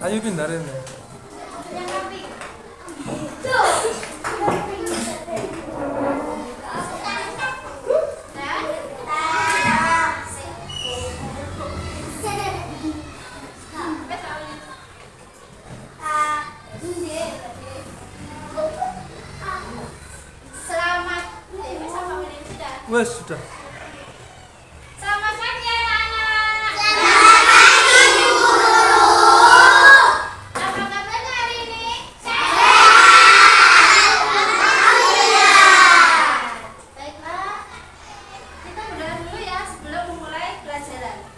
Ayo pindahin ya. Wes sudah. Selamat pagi anak-anak. Selamat pagi Bu Guru. Apa kabarnya hari ini? Sehat. Alhamdulillah. Baiklah, kita berdoa dulu ya sebelum memulai pelajaran.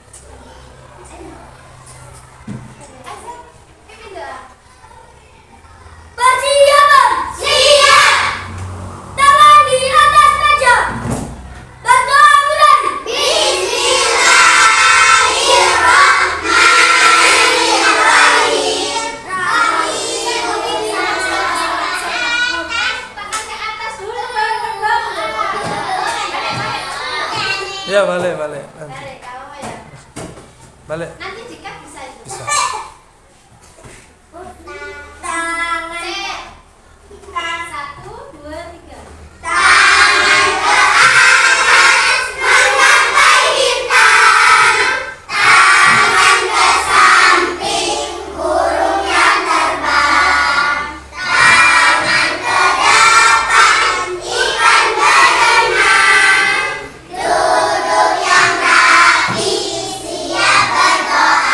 Asal, pimpin doa. Persiapan. Siap. Tangan di atas meja. Berdoa mulai. Bismillahirrahmanirrahim. Tangan ke atas dulu baru berdoa. Ya balik nanti. Balik, kamu mau ya? Balik. Nanti jika bisa itu. Bisa. Tangan. Satu, dua, tiga. Tangan ke atas menggapai bintang. Tangan ke samping burung yang terbang. Tangan ke depan ikan berenang. Duduk yang rapi siap berdoa.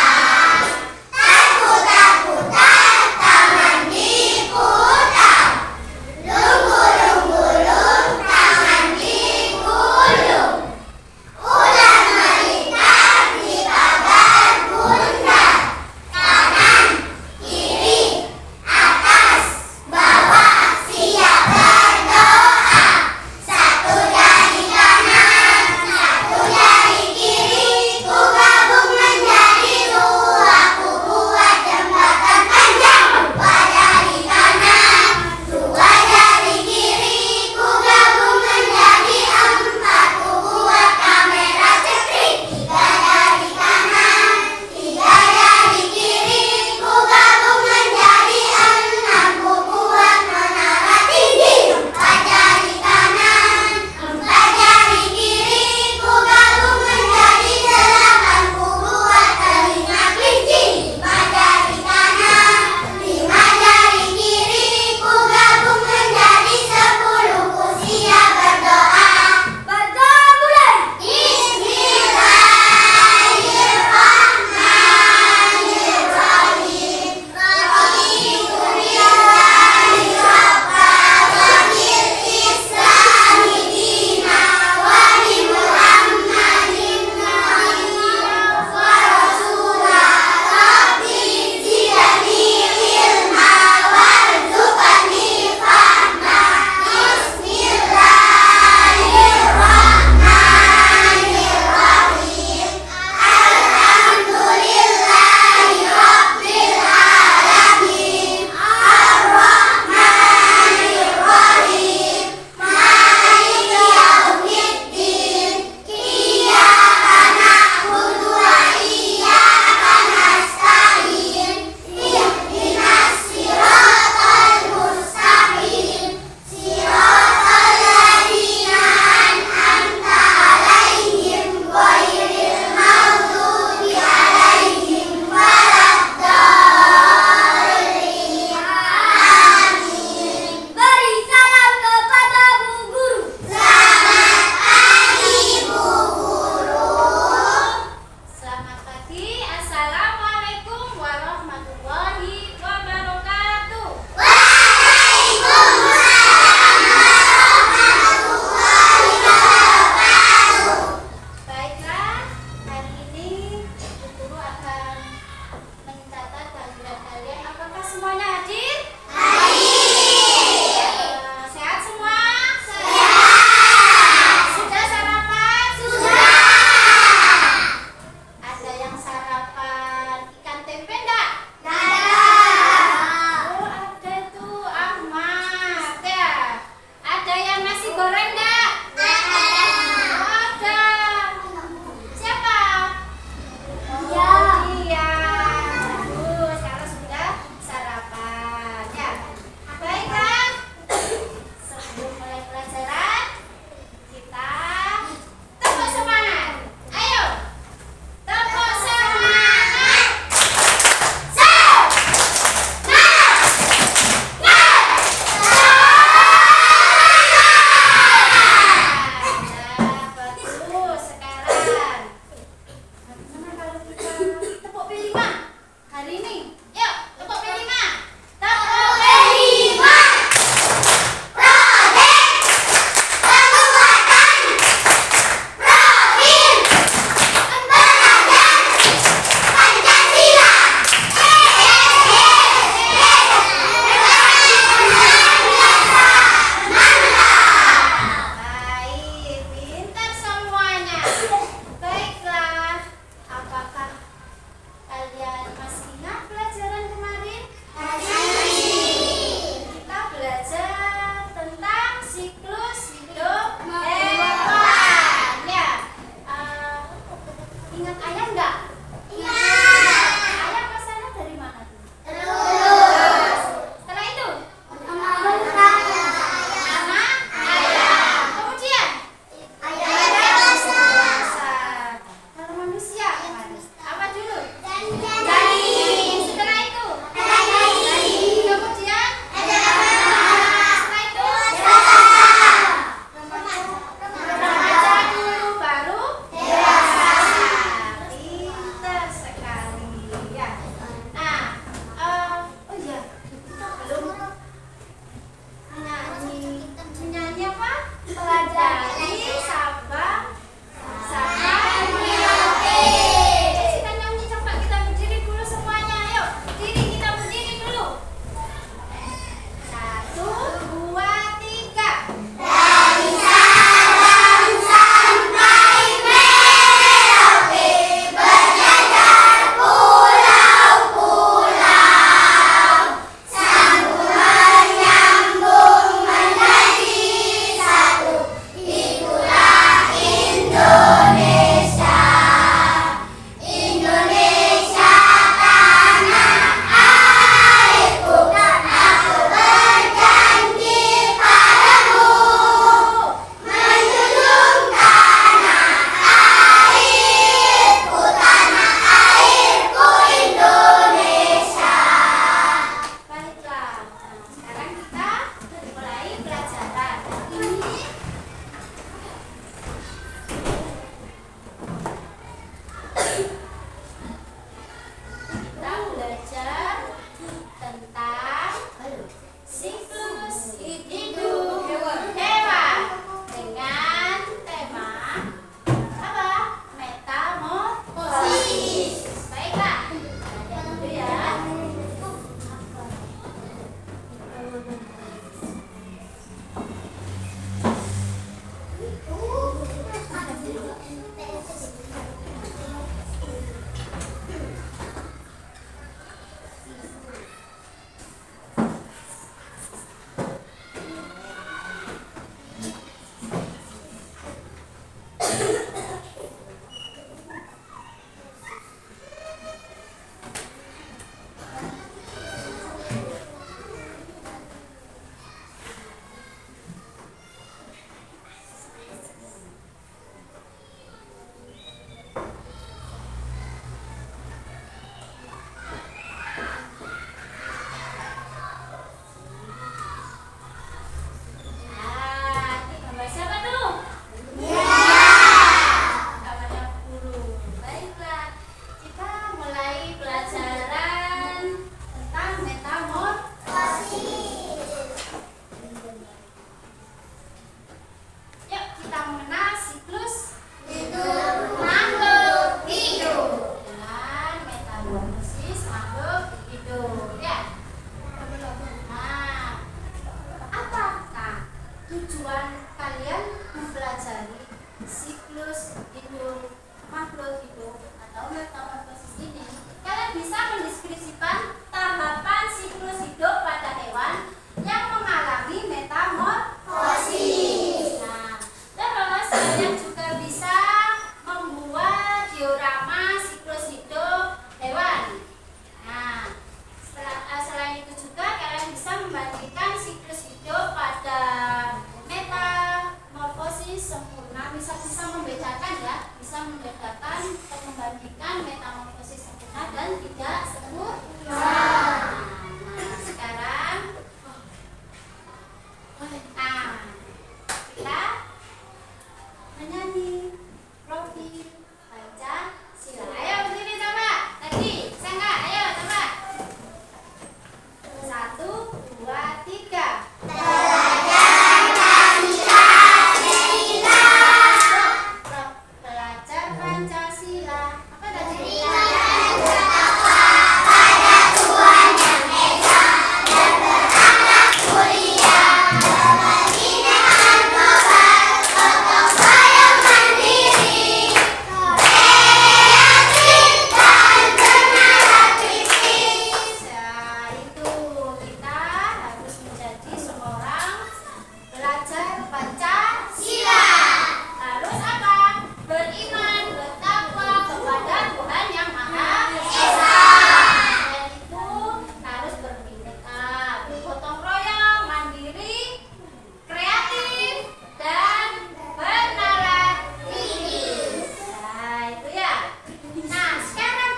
membedakan atau membandingkan metamorfosis sempurna dan tidak sempurna. Nah, sekarang kita menyanyi profil Pancasila. Ayo berdiri coba. Lagi, bisa nggak? Ayo coba. 1, 2, 3. Belajar Pancasila. Apa tadi? Nah, itu kita harus menjadi seorang belajar Pancasila. Harus apa? Beriman, bertakwa kepada Tuhan yang Maha Esa. Dan itu harus berbineka, bergotong royong, mandiri, kreatif, dan bernalar tinggi. Nah, itu ya. Nah, sekarang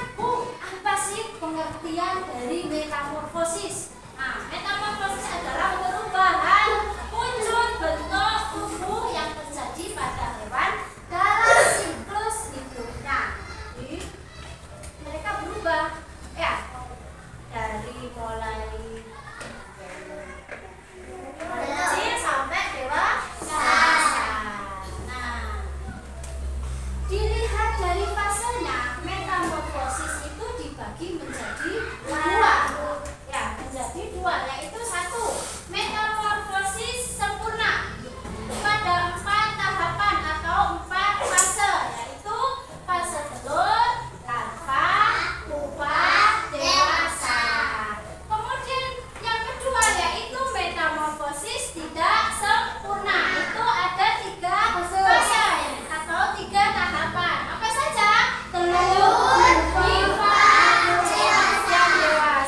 apa sih pengertian dari metamorfosis? Nah, metamorfosis adalah perubahan wujud bentuk tubuh yang terjadi pada hewan dalam siklus hidupnya. Jadi, mereka berubah ya dari mulai kecil sampai dewasa. Nah, dilihat dari fasenya, metamorfosis itu dibagi menjadi dua. Ya, menjadi dua, yaitu 1, metamorfosis sempurna. Pada 4 tahapan atau 4 fase, yaitu fase telur, larva, pupa, dewasa. Kemudian yang kedua yaitu metamorfosis tidak sempurna. Itu ada 3 fase atau 3 tahapan. Apa saja? Telur, larva, yang dewasa.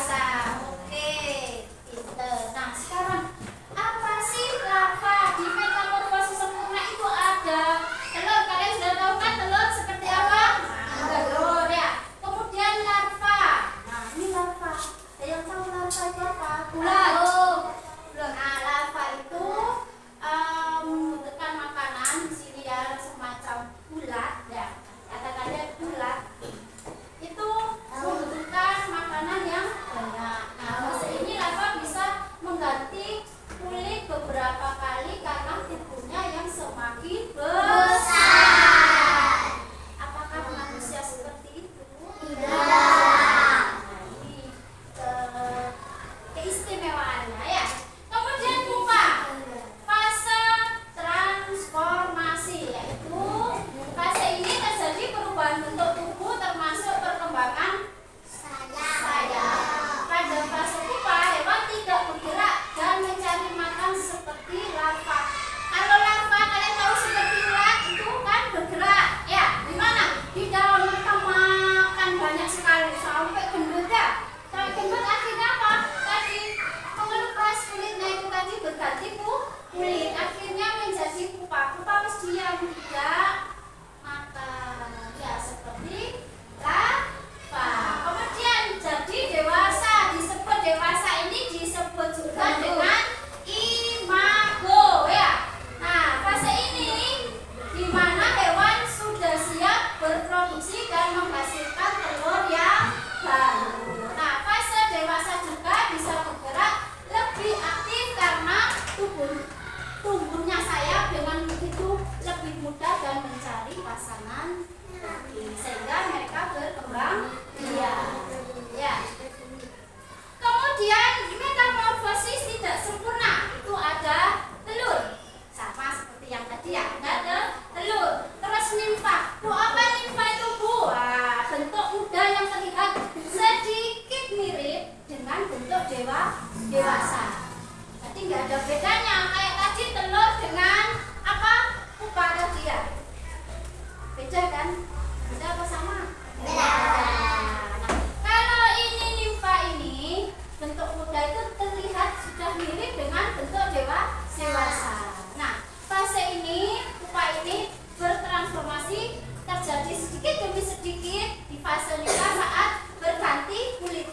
sedikit di fase nikah saat berganti kulit.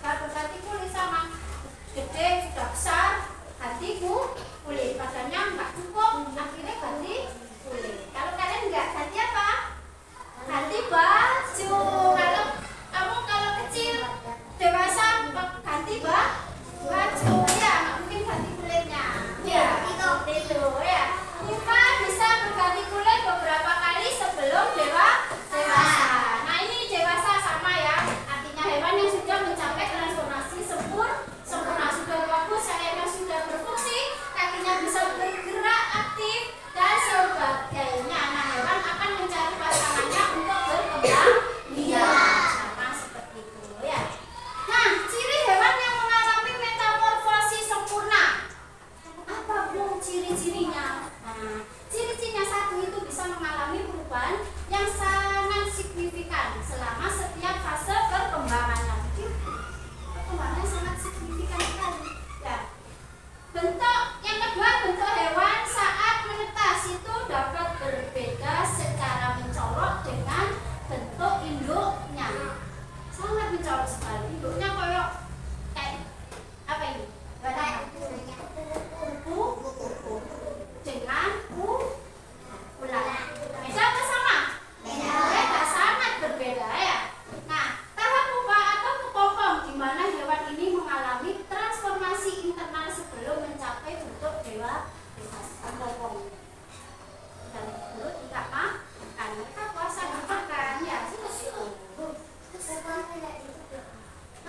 Saat berganti kulit sama gede sudah besar, ganti kulit. Badannya nggak cukup, akhirnya ganti kulit. Kalau kalian nggak ganti apa? Ganti baju. Kalau kamu kalau kecil, dewasa ganti baju ya, nggak mungkin ganti kulitnya. Ya, seperti itu ya. Nifa bisa berganti kulit beberapa kali sebelum dewasa. Nah ini dewasa sama ya. Artinya hewan yang sudah mencapai transformasi sempurna, sudah bagus, sayapnya sudah berfungsi, kakinya bisa bergerak aktif dan sebagainya. Nah hewan akan mencari pasangannya untuk berkembang biak. Sama seperti itu ya. Nah ciri hewan yang mengalami metamorfosis sempurna. Apa Bu ciri-cirinya? Nah, ciri-cirinya satu itu bisa mengalami perubahan yang sangat signifikan selama setiap fase perkembangannya. Jadi, perkembangannya sangat signifikan sekali. Ya. Bentuk yang kedua, bentuk hewan saat menetas itu dapat berbeda secara mencolok dengan bentuk induknya. Sangat mencolok sekali. Induknya kayak apa ini? Kupu dengan ular. Beda apa sama? Beda, sangat berbeda ya. Nah, tahap pupa atau kepompong di mana hewan ini mengalami transformasi internal sebelum mencapai bentuk dewasa. Kepompong. Dan perut tidak makan, mereka puasa nggak makan ya.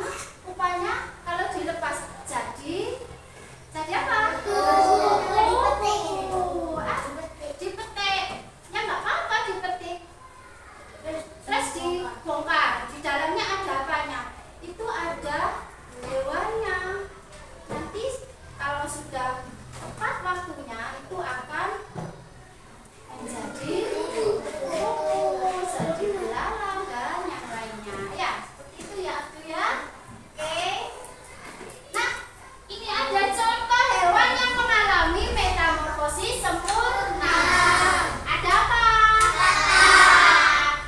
Hah? Pupanya kalau dilepas jadi apa? Dipetik. Ya nggak apa-apa dipetik. Terus dibongkar. Di dalamnya ada apanya? Itu ada hewannya. Nanti kalau sudah tepat waktunya itu akan menjadi jadi belalang dan yang lainnya. Ya, seperti itu ya Abdu ya. Oke. Nah, ini ada contoh hewan yang mengalami metamorfosis sempurna. Ada apa?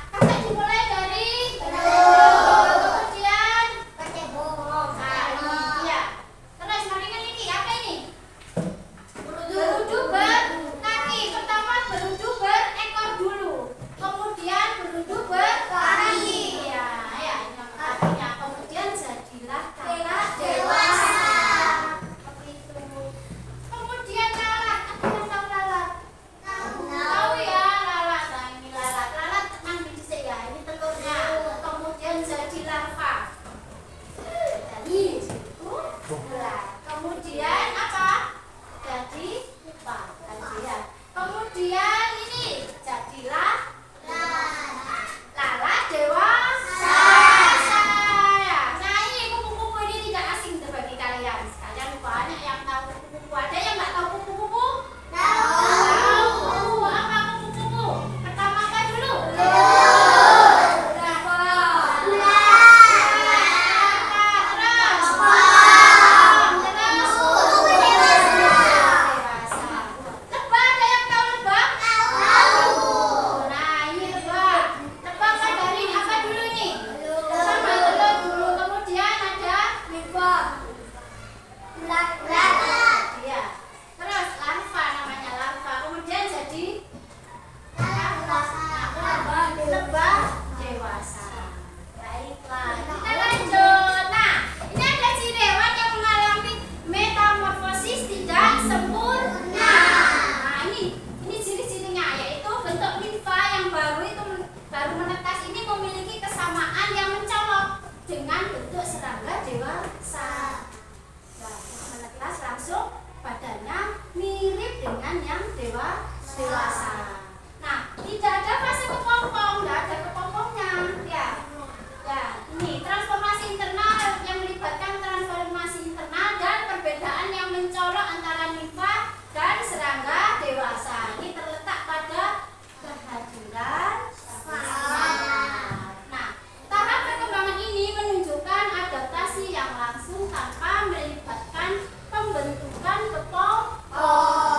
Kakak dimulai dari kemudian nah ini ya. Terus mendingan ini apa ini? Berudu berkaki. Pertama berudu berekor dulu. Kemudian berudu berkaki. Ya, ya ini yang artinya. Kemudian jadilah kakak dewasa. Seperti itu. Kemudian lalat. Apa yang tahu lalat? Tahu ya lalat. Nah ini lalat. Lalat ambil dhisik ya. Ini telurnya. Kemudian jadi larva. Jadi ular. Kemudian apa? Jadi pupa. Tadi ya. Kemudian ini jadilah lalat dewasa. Ya. Nah ini kupu-kupu ini tidak asing bagi kalian. Kalian banyak yang tahu kupu-kupu. Ada yang nggak tahu kupu-kupu? Tahu. Apa kupu-kupu? Pertama apa dulu? Lebah, ada yang tahu lebah? Nah ini lebah. Lebah kan dari apa dulu nih? Sama telur dulu. Kemudian ada iya. Terus larva namanya larva. Kemudian jadi lebah dewasa. Baiklah, kita lanjut. Nah, ini ada ciri hewan yang mengalami metamorfosis tidak sempurna. Nah, ini ciri-cirinya yaitu bentuk nimfa yang baru menetas ini memiliki kesamaan yang mencolok dengan bentuk serangga dewasa. Nah, menetas langsung badannya mirip dengan yang dewasa. Nah, tidak ada fase kepompong, tidak ada kepompongnya. Ya, ini transformasi internal yang melibatkan transformasi internal dan perbedaan yang mencolok antara nimfa dan serangga dewasa. Ini terletak pada kehadiran Nah, tahap perkembangan ini menunjukkan adaptasi yang langsung tanpa melibatkan pembentukan kepompong.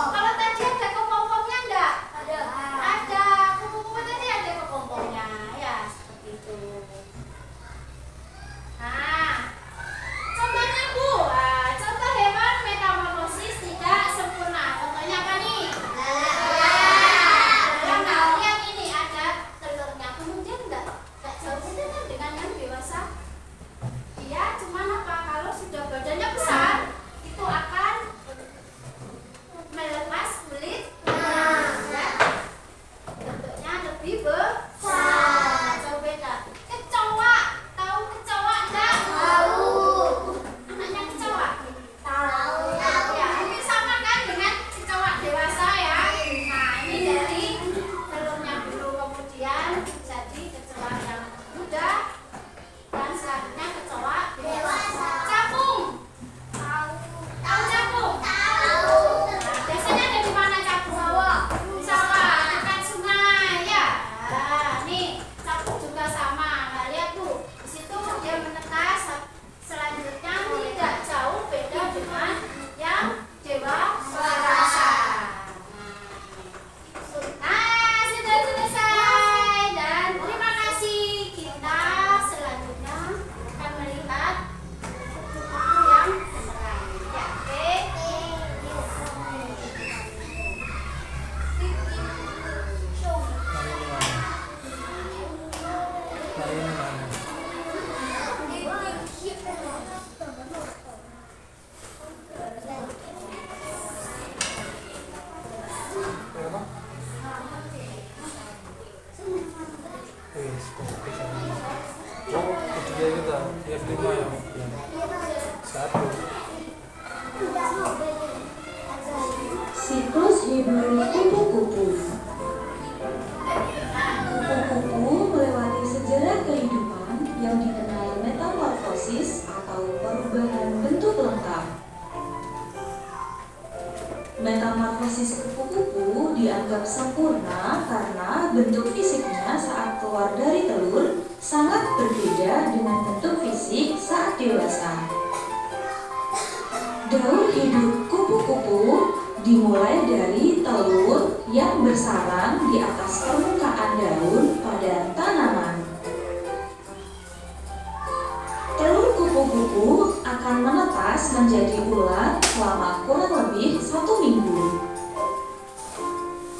Kalau tadi ada kepompongnya enggak? Hari ini mana? Berapa? Oh, ketiga kita, F5 ya. Satu. Siklus hidup kupu-kupu. Kupu-kupu melewati sejarah kehidupan yang dikenal metamorfosis atau perubahan bentuk lengkap. Metamorfosis kupu-kupu dianggap sempurna karena bentuk fisiknya saat keluar dari telur sangat berbeda dengan bentuk fisik saat dewasa. Daur hidup kupu-kupu dimulai dari telur yang bersarang di atas permukaan daun pada tanaman. Telur kupu-kupu akan menetas menjadi ular selama kurang lebih 1 minggu.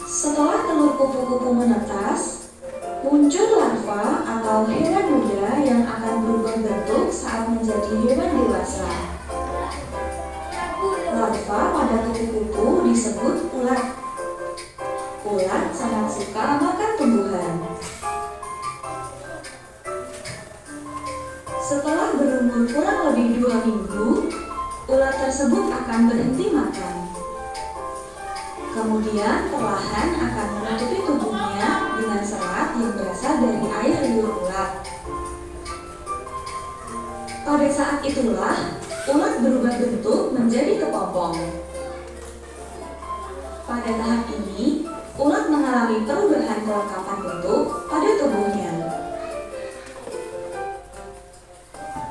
Setelah telur kupu-kupu menetas, muncul larva atau hewan muda yang akan berubah bentuk saat menjadi hewan dewasa. Larva pada kupu-kupu disebut ulat. Ulat sangat suka makan tumbuhan. Setelah berumur kurang lebih 2 minggu, ulat tersebut akan berhenti makan. Kemudian perlahan akan menutupi tubuhnya dengan serat yang berasal dari air liur ulat. Pada saat itulah ulat berubah bentuk menjadi kepompong. Pada tahap ini, ulat mengalami perubahan kelengkapan bentuk pada tubuhnya.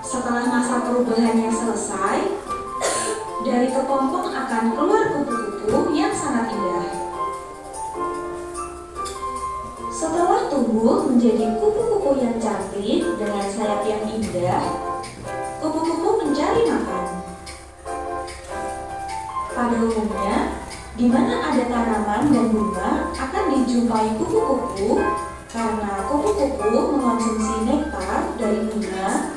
Setelah masa perubahannya selesai, dari kepompong akan keluar kupu-kupu yang sangat indah. Setelah tumbuh menjadi kupu-kupu yang cantik dengan sayap yang indah, kupu-kupu mencari makan. Pada umumnya, di mana ada tanaman dan bunga akan dijumpai kupu-kupu karena kupu-kupu mengonsumsi nektar dari bunga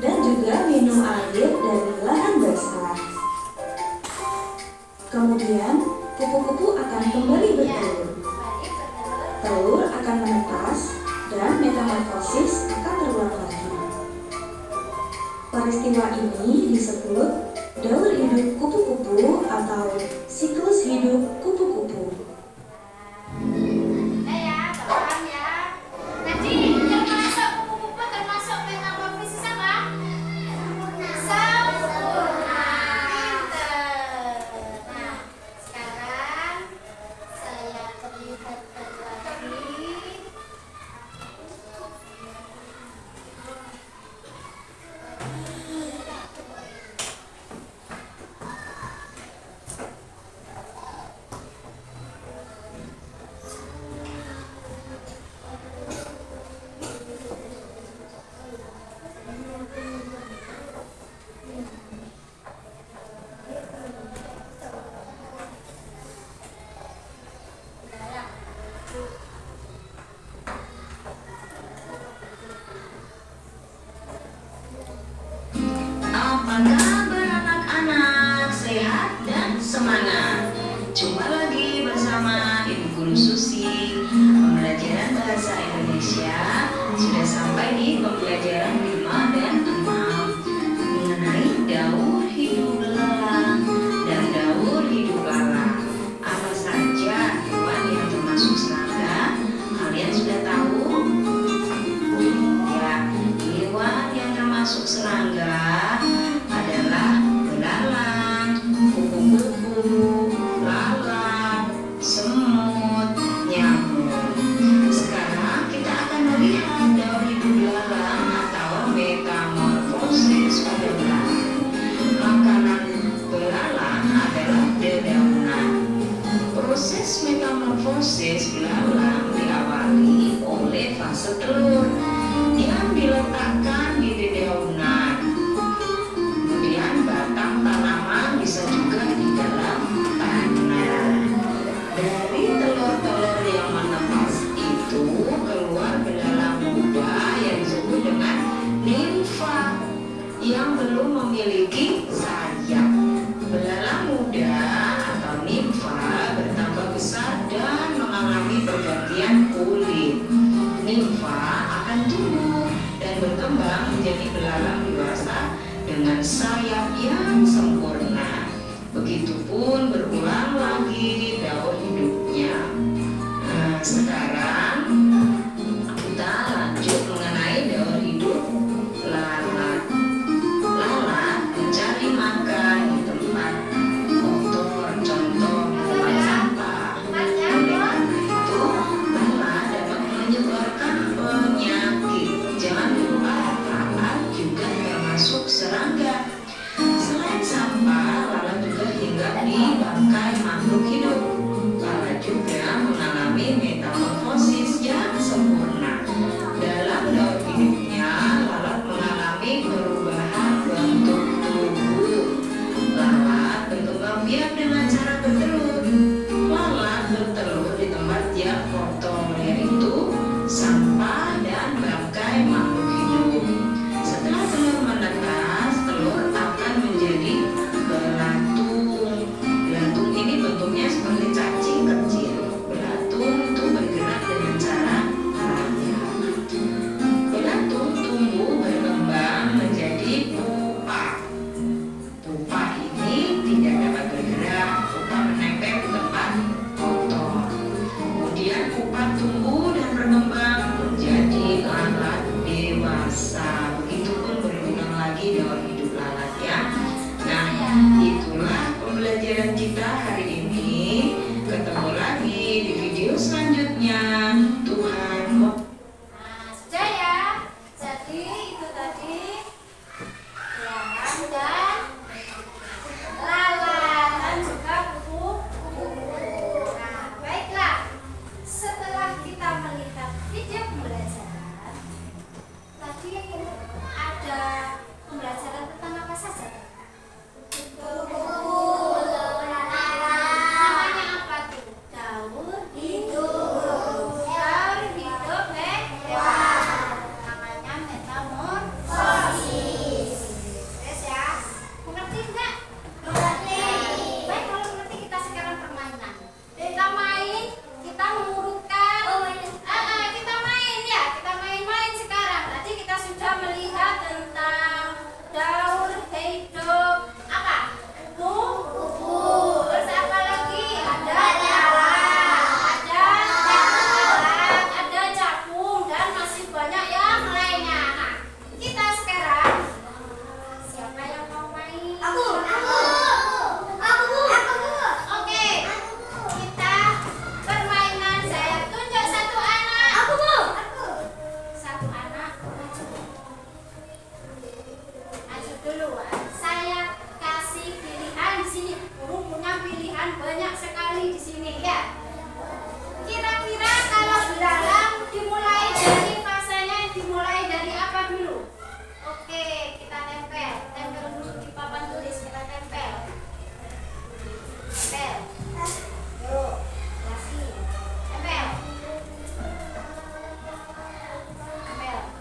dan juga minum air dari lahan basah. Kemudian, kupu-kupu akan kembali bertelur. Telur akan menetas dan metamorfosis akan terulang lagi. Peristiwa ini disebut daur hidup kupu-kupu atau siklus hidup kupu-kupu. Ya, paham ya. Nanti termasuk kupu-kupu termasuk metamorfosis apa? Sempurna. Pinter. Nah, sekarang saya perlihatkan lagi. Apa kabar anak-anak, sehat dan semangat? Jumpa lagi bersama Ibu Guru Susi. Pembelajaran Bahasa Indonesia sudah sampai di pembelajaran 5 dan 6 mengenai daur hidup belalang dan daur hidup lalang. Apa saja hewan yang termasuk serangga? Kalian sudah tahu? Ya, hewan yang termasuk serangga adalah belalang, kupu-kupu, lalat, semut, nyamuk. Sekarang kita akan melihat daur hidup belalang atau metamorfosis pada belalang. yang belum memiliki sayap. Belalang muda atau nimfa bertambah besar dan mengalami pergantian kulit. Nimfa akan tumbuh dan berkembang menjadi belalang dewasa dengan sayap yang sempurna. Begitupun berulang lagi daur hidupnya. Nah, sekarang kita lanjut mengenai daur hidup lalat. Lalat mencari makan di tempat kotor, contoh tempat sampah. Oleh karena itu, lalat dapat menyebarkan penyakit. Jangan lupa lalat juga termasuk serangga. Selain sampah, lalat juga hinggap di bangkai makhluk hidup. Lalat juga mengalami metamorfosis yang sempurna. Dalam daur hidupnya, lalat mengalami perubahan bentuk tubuh. Lalat berkembang biak dengan cara bertelur. Lalat bertelur di tempat yang kotor, yaitu sampah dan bangkai makhluk hidup. Setelah telur menetas, telur akan menjadi belatung. Belatung ini bentuknya seperti cacing kecil. Belatung itu bergerak dengan cara merayap. Belatung tumbuh berkembang menjadi pupa. Pupa ini tidak dapat bergerak. Pupa menempel di tempat kotor. Kemudian pupa tumbuh dan berkembang menjadi lalat dewasa. Begitupun berulang lagi daur hidup lalat ya. Nah, itulah pembelajaran kita hari ini. Ketemu lagi di video selanjutnya. Tuhan Nah, sudah ya. Jadi itu tadi belalang dan lalat dan juga kupu-kupu. Nah, baiklah. Setelah kita melihat video pembelajaran, tadi ada pembelajaran tentang apa saja? Namanya apa tuh? Daur hidup. Daur hidup hewan. Namanya metamorfosis. Terus ya, mengerti enggak? Mengerti. Baik, kalau mengerti kita sekarang permainan. Kita main, kita mengurutkan. Kita main ya, kita main-main sekarang. Tadi kita sudah melihat tentang daur hidup apa? Kupu-kupu. Terus apa lagi? Ada lalat, ada capung dan masih banyak yang lainnya. Nah, kita sekarang siapa yang mau main? Aku. Oke. Kita permainan saya tunjuk satu anak. Aku. Satu anak. Maju dulu. Saya kasih pilihan di sini. Guru punya pilihan banyak sekali di sini ya. Kira-kira kalau belalang dimulai dari fasenya dimulai dari apa dulu? Oke, kita tempel. Tempel dulu di papan tulis, kita tempel. Tempel. Yuk, kasih. Tempel. Tempel.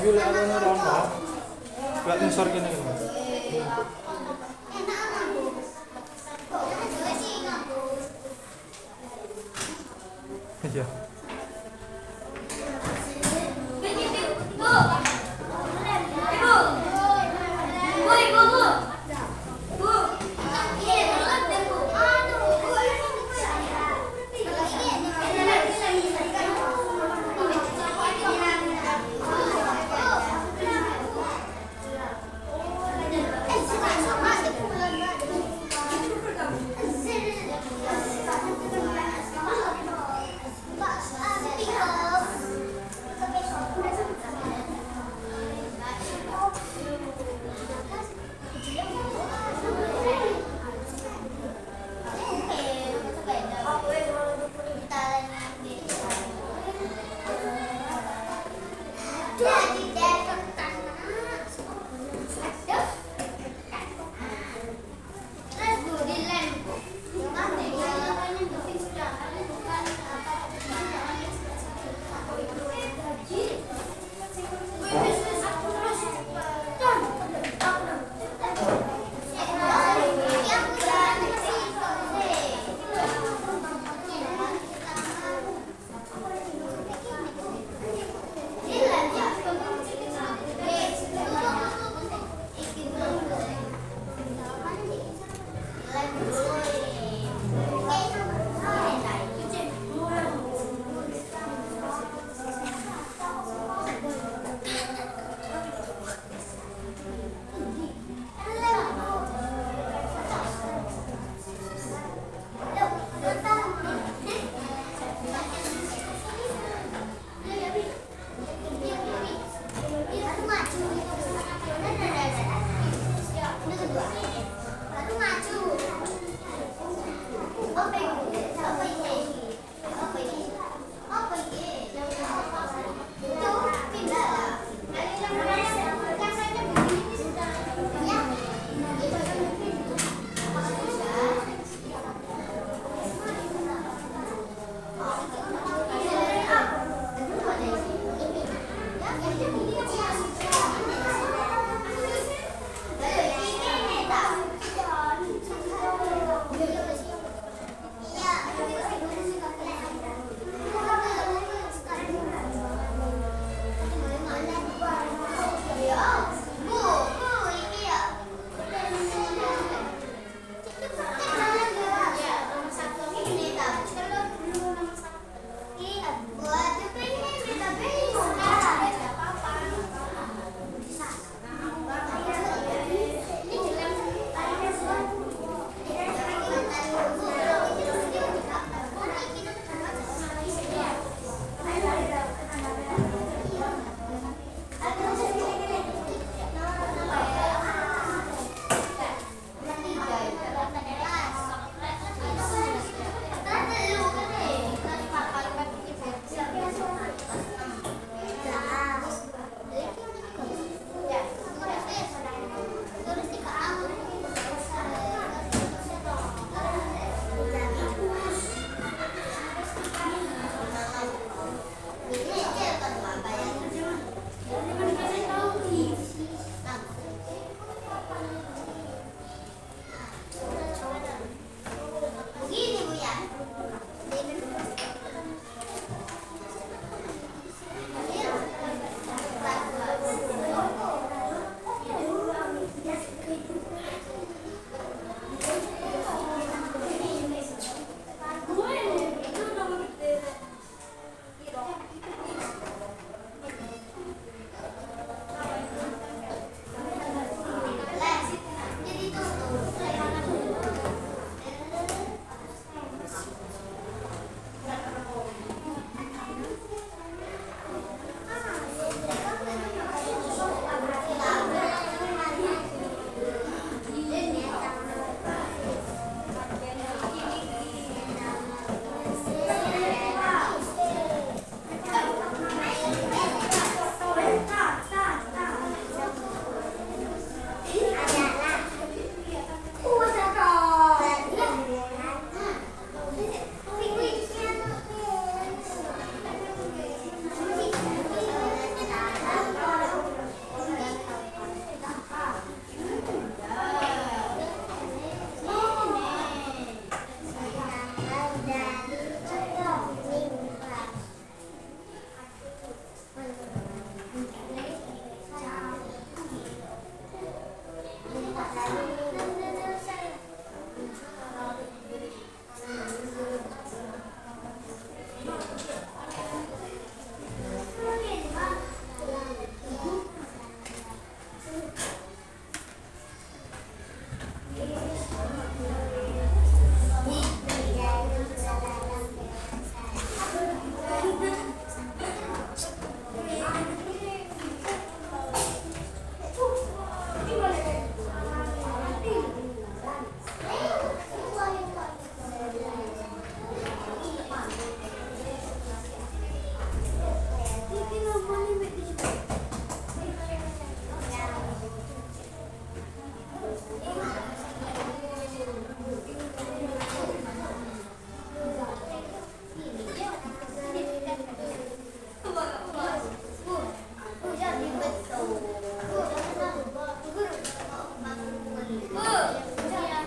Tapi lihat ada orang, lihat sensor gini kan. Iya. Eh,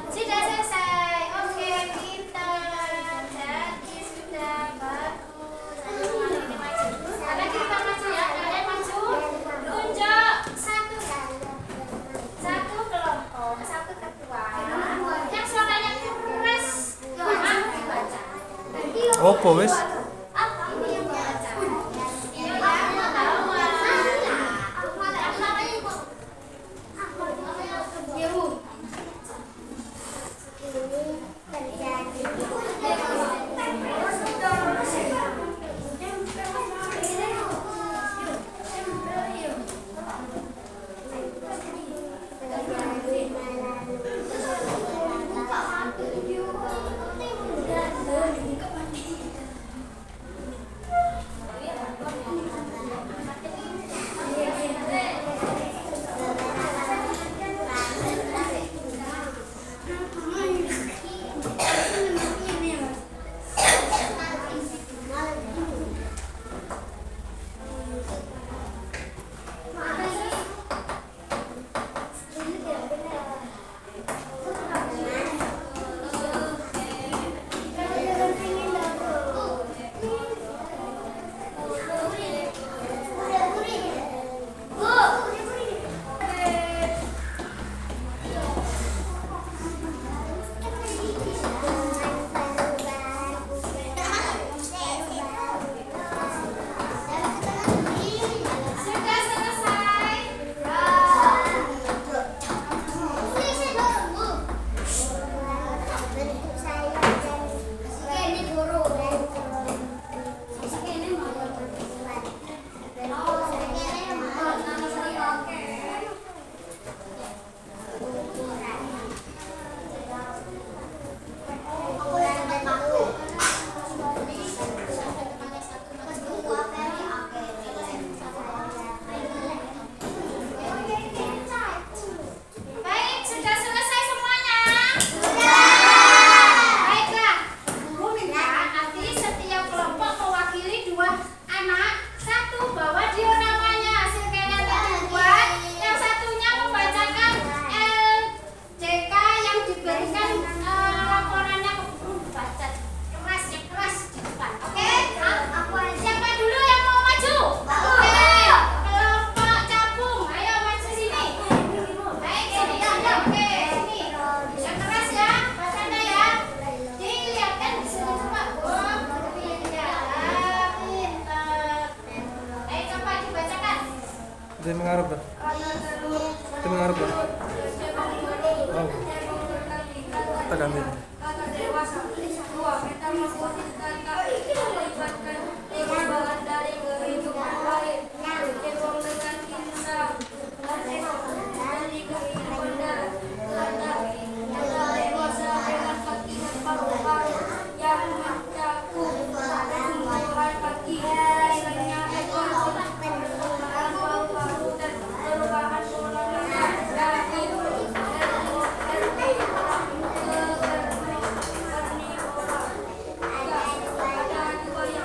Sudah selesai. Oke, kita jadi sudah bagus. Ini maju. Karena kita maju ya, kalian maju. Tunjuk satu kelompok, satu ketua. Yang suaranya keras, maaf dibaca. Opo wis? Ini yang baca. Ini yang tahu. Sudah selesai. Baik, sudah selesai semuanya? Baiklah, Bu minta nanti setiap kelompok mewakili 2 anak. Satu bawa dia namanya, hasil kalian tadi buat. Yang satunya membacakan LJK yang diberikan laporannya ke guru, dibaca keras di depan. Oke? Siapa dulu yang mau maju? Oke, kelompok capung, ayo maju sini. Baik, sini ada. Oke, sini. Yang keras ya, bacanya ya. Dilihatkan di sini coba. Pintar. Ayo coba dibacakan. Itu mengarep dah. Itu mengarep dah. Oh. Kita ganti. Kata dewasa, 2 metamorfosis dan melibatkan 5 bahan dari kehidupan lain, tergolong dengan insan dan dari kehidupan darat. Kata dewasa dengan kaki dan paru-paru yang mencakup tumbuhan kaki, sisanya ekor, permukaan paru-paru dan perubahan pola makan dari karnivora. Ada 2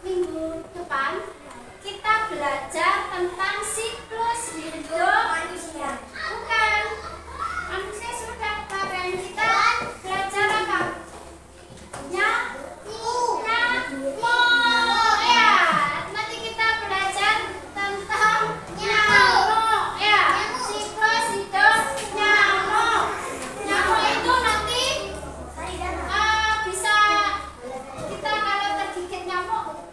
minggu depan kita belajar tentang siklus hidup manusia. Bukan. Manusia sudah kemarin kita belajar apa? Nyamuk. Ya. Nanti kita belajar tentang nyamuk. Ya. Siklus hidup nyamuk. Nyamuk itu nanti bisa kita kalau tergigit nyamuk